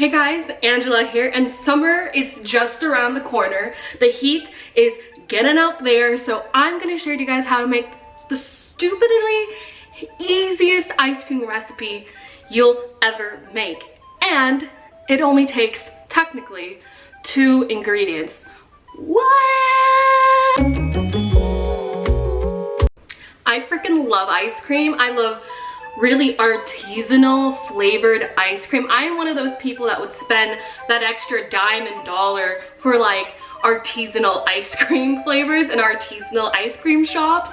Hey guys, Angela here, and summer is just around the corner. The heat is getting up there, so I'm gonna share with you guys how to make the stupidly easiest ice cream recipe you'll ever make. And it only takes, technically, 2 ingredients. What? I freaking love ice cream. I love really artisanal flavored ice cream. I am one of those people that would spend that extra dime and dollar for like artisanal ice cream flavors and artisanal ice cream shops.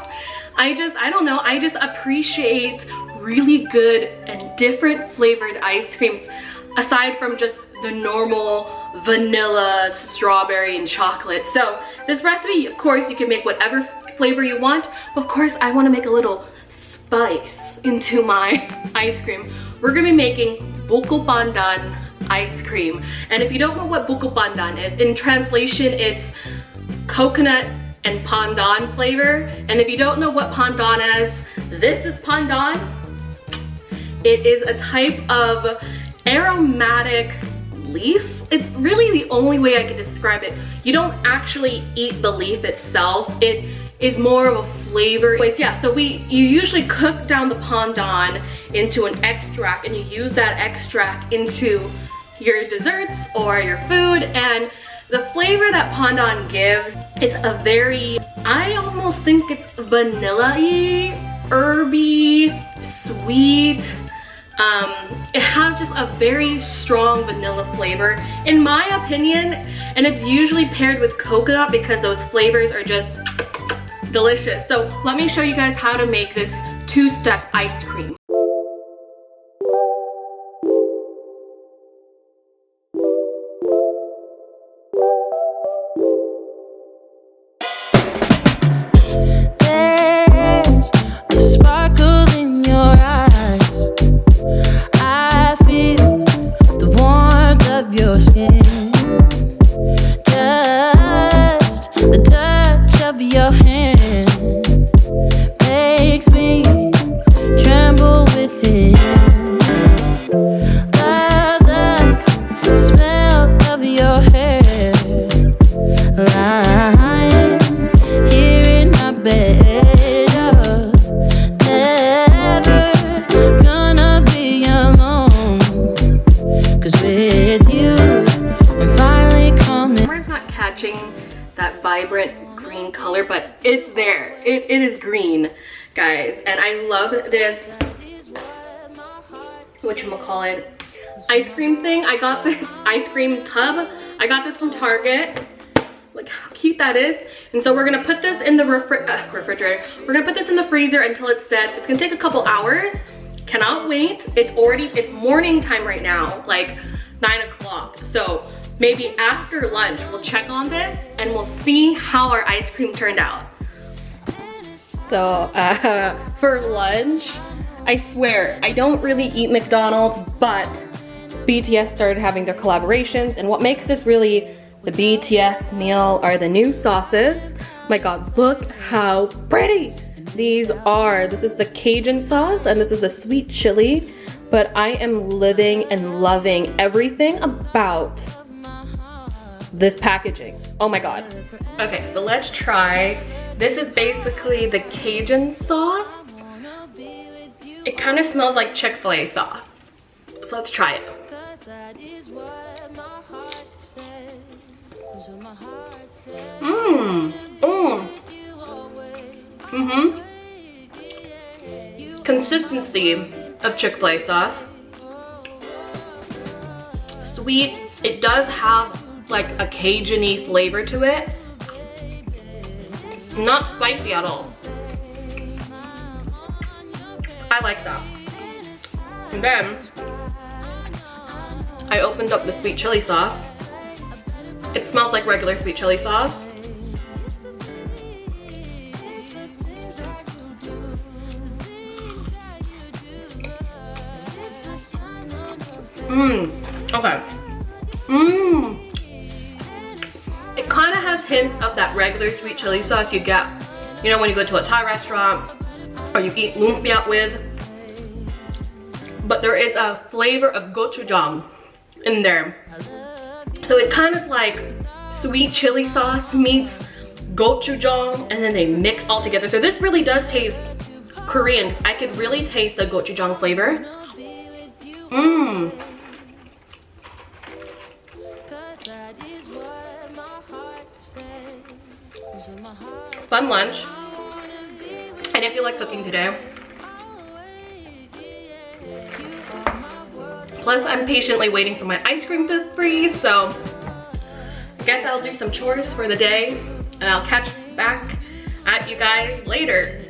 I don't know, I just appreciate really good and different flavored ice creams aside from just the normal vanilla, strawberry, and chocolate. So this recipe, of course, you can make whatever flavor you want, but of course I want to make a little spice into my ice cream. We're gonna be making buko pandan ice cream. And if you don't know what buko pandan is, in translation it's coconut and pandan flavor. And if you don't know what pandan is, this is pandan. It is a type of aromatic leaf. It's really the only way I can describe it. You don't actually eat the leaf itself. It is more of a flavor. Anyways, yeah, so you usually cook down the pandan into an extract, and you use that extract into your desserts or your food. And the flavor that pandan gives, it's a very, I almost think it's vanilla-y, herby, sweet. It has just a very strong vanilla flavor, in my opinion, and it's usually paired with coconut because those flavors are just delicious. So let me show you guys how to make this 2-step ice cream. There's a sparkle in your eyes. I feel the warmth of your skin. Just the touch of your hand makes me tremble within. Love the smell of your hair, lying here in my bed. Never gonna be alone, 'cause with you I'm finally coming. Camera's not catching that vibrant green color, but it's there. It is green, guys, and I love this, whatchamacallit, ice cream thing. I got this ice cream tub. I got this from Target. Look how cute that is. And so we're gonna put this in the refrigerator. We're gonna put this in the freezer until it sets. It's gonna take a couple hours. Cannot wait. It's morning time right now, like 9 o'clock. So maybe after lunch, we'll check on this and we'll see how our ice cream turned out. So for lunch, I swear, I don't really eat McDonald's, but BTS started having their collaborations, and what makes this really the BTS meal are the new sauces. My God, look how pretty these are. This is the Cajun sauce, and this is a sweet chili, but I am living and loving everything about this packaging. Oh my God. Okay, so let's try. This is basically the Cajun sauce. It kind of smells like Chick-fil-A sauce. So let's try it. Consistency of Chick-fil-A sauce. Sweet. It does have like a Cajun-y flavor to it. Not spicy at all. I like that. And then I opened up the sweet chili sauce. It smells like regular sweet chili sauce. Okay. It kind of has hints of that regular sweet chili sauce you get, you know, when you go to a Thai restaurant or you eat lumpia with. But there is a flavor of gochujang in there. So it's kind of like sweet chili sauce meets gochujang, and then they mix all together. So this really does taste Korean. I could really taste the gochujang flavor. Mmm. Fun lunch. I didn't feel like cooking today. Plus, I'm patiently waiting for my ice cream to freeze, so I guess I'll do some chores for the day, and I'll catch back at you guys later.